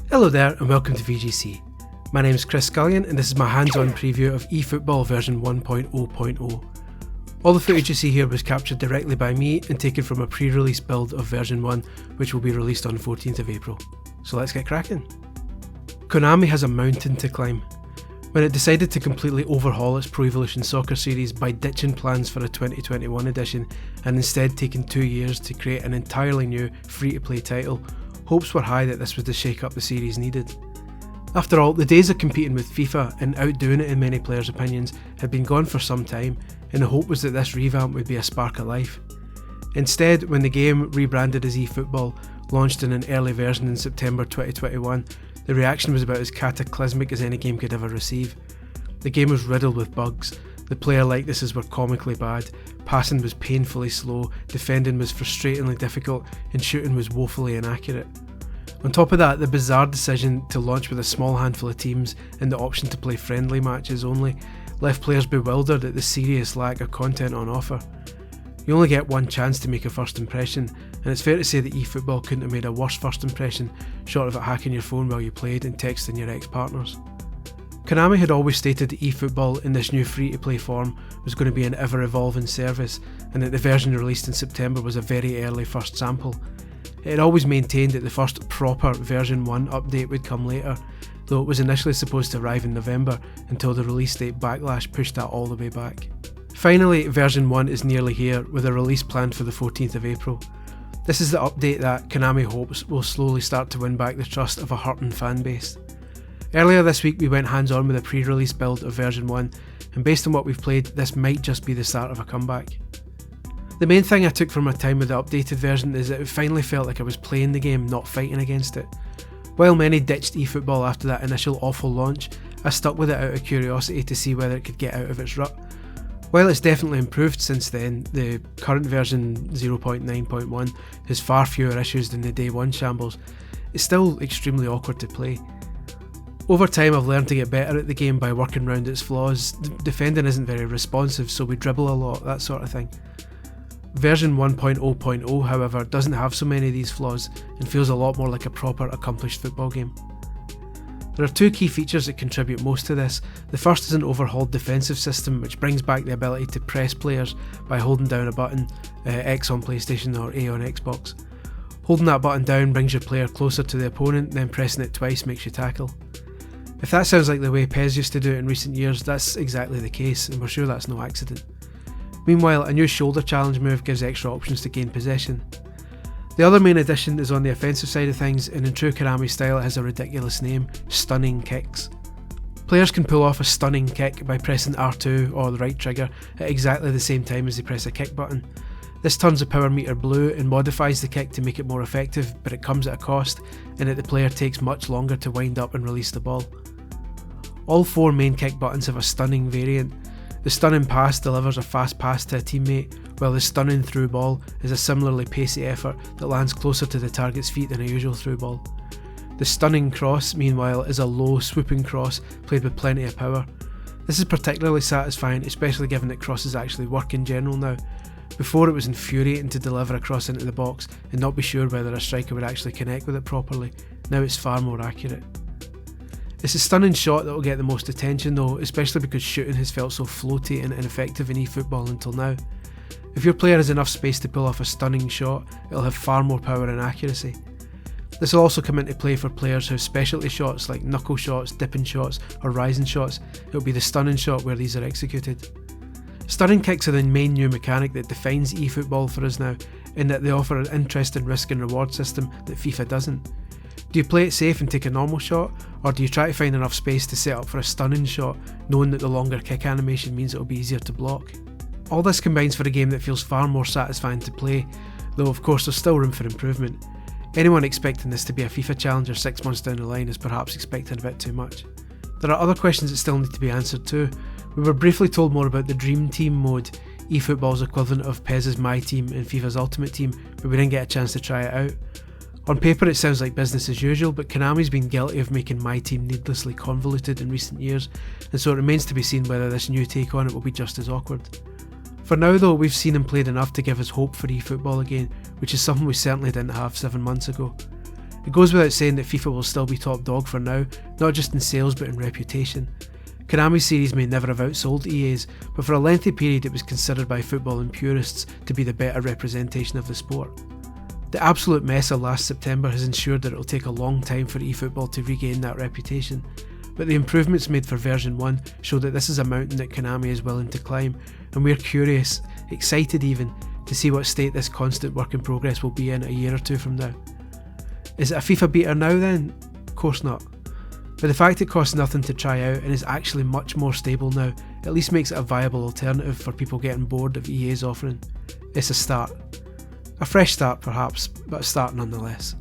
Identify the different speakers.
Speaker 1: Hello there and welcome to VGC. My name is Chris Scullion and this is my hands-on preview of eFootball version 1.0.0. All the footage you see here was captured directly by me and taken from a pre-release build of version 1 which will be released on 14th of April. So let's get cracking. Konami has a mountain to climb. When it decided to completely overhaul its Pro Evolution Soccer series by ditching plans for a 2021 edition and instead taking 2 years to create an entirely new free-to-play title, hopes were high that this was the shake-up the series needed. After all, the days of competing with FIFA and outdoing it in many players' opinions had been gone for some time, and the hope was that this revamp would be a spark of life. Instead, when the game, rebranded as eFootball, launched in an early version in September 2021, the reaction was about as cataclysmic as any game could ever receive. The game was riddled with bugs, the player likenesses were comically bad, passing was painfully slow, defending was frustratingly difficult, and shooting was woefully inaccurate. On top of that, the bizarre decision to launch with a small handful of teams and the option to play friendly matches only left players bewildered at the serious lack of content on offer. You only get one chance to make a first impression, and it's fair to say that eFootball couldn't have made a worse first impression, short of it hacking your phone while you played and texting your ex-partners. Konami had always stated that eFootball in this new free-to-play form was going to be an ever-evolving service, and that the version released in September was a very early first sample. It had always maintained that the first proper version 1 update would come later, though it was initially supposed to arrive in November until the release date backlash pushed that all the way back. Finally, version 1 is nearly here, with a release planned for the 14th of April. This is the update that Konami hopes will slowly start to win back the trust of a hurting fanbase. Earlier this week we went hands-on with a pre-release build of version 1, and based on what we've played, this might just be the start of a comeback. The main thing I took from my time with the updated version is that it finally felt like I was playing the game, not fighting against it. While many ditched eFootball after that initial awful launch, I stuck with it out of curiosity to see whether it could get out of its rut. While it's definitely improved since then, the current version 0.9.1 has far fewer issues than the day 1 shambles. It's still extremely awkward to play. Over time I've learned to get better at the game by working around its flaws. Defending isn't very responsive, so we dribble a lot, that sort of thing. Version 1.0.0 however doesn't have so many of these flaws and feels a lot more like a proper accomplished football game. There are two key features that contribute most to this. The first is an overhauled defensive system which brings back the ability to press players by holding down a button, X on PlayStation or A on Xbox. Holding that button down brings your player closer to the opponent, then pressing it twice makes you tackle. If that sounds like the way PES used to do it in recent years, that's exactly the case, and we're sure that's no accident. Meanwhile, a new shoulder challenge move gives extra options to gain possession. The other main addition is on the offensive side of things, and in true Konami style it has a ridiculous name: stunning kicks. Players can pull off a stunning kick by pressing R2 or the right trigger at exactly the same time as they press a kick button. This turns the power meter blue and modifies the kick to make it more effective, but it comes at a cost, in that the player takes much longer to wind up and release the ball. All 4 main kick buttons have a stunning variant. The stunning pass delivers a fast pass to a teammate, while the stunning through ball is a similarly pacey effort that lands closer to the target's feet than a usual through ball. The stunning cross, meanwhile, is a low, swooping cross played with plenty of power. This is particularly satisfying, especially given that crosses actually work in general now. Before it was infuriating to deliver a cross into the box and not be sure whether a striker would actually connect with it properly. Now it's far more accurate. It's a stunning shot that will get the most attention though, especially because shooting has felt so floaty and ineffective in eFootball until now. If your player has enough space to pull off a stunning shot, it'll have far more power and accuracy. This will also come into play for players who have specialty shots like knuckle shots, dipping shots or rising shots. It'll be the stunning shot where these are executed. Stunning kicks are the main new mechanic that defines eFootball for us now, in that they offer an interesting risk and reward system that FIFA doesn't. Do you play it safe and take a normal shot, or do you try to find enough space to set up for a stunning shot, knowing that the longer kick animation means it will be easier to block? All this combines for a game that feels far more satisfying to play, though of course there's still room for improvement. Anyone expecting this to be a FIFA challenger 6 months down the line is perhaps expecting a bit too much. There are other questions that still need to be answered too. We were briefly told more about the Dream Team mode, eFootball's equivalent of PES's My Team and FIFA's Ultimate Team, but we didn't get a chance to try it out. On paper it sounds like business as usual, but Konami's been guilty of making My Team needlessly convoluted in recent years, and so it remains to be seen whether this new take on it will be just as awkward. For now though, we've seen and played enough to give us hope for eFootball again, which is something we certainly didn't have 7 months ago. It goes without saying that FIFA will still be top dog for now, not just in sales but in reputation. Konami's series may never have outsold EA's, but for a lengthy period it was considered by footballing purists to be the better representation of the sport. The absolute mess of last September has ensured that it will take a long time for eFootball to regain that reputation, but the improvements made for version 1 show that this is a mountain that Konami is willing to climb, and we're curious, excited even, to see what state this constant work in progress will be in a year or two from now. Is it a FIFA beater now then? Of course not. But the fact it costs nothing to try out and is actually much more stable now at least makes it a viable alternative for people getting bored of EA's offering. It's a start. A fresh start perhaps, but a start nonetheless.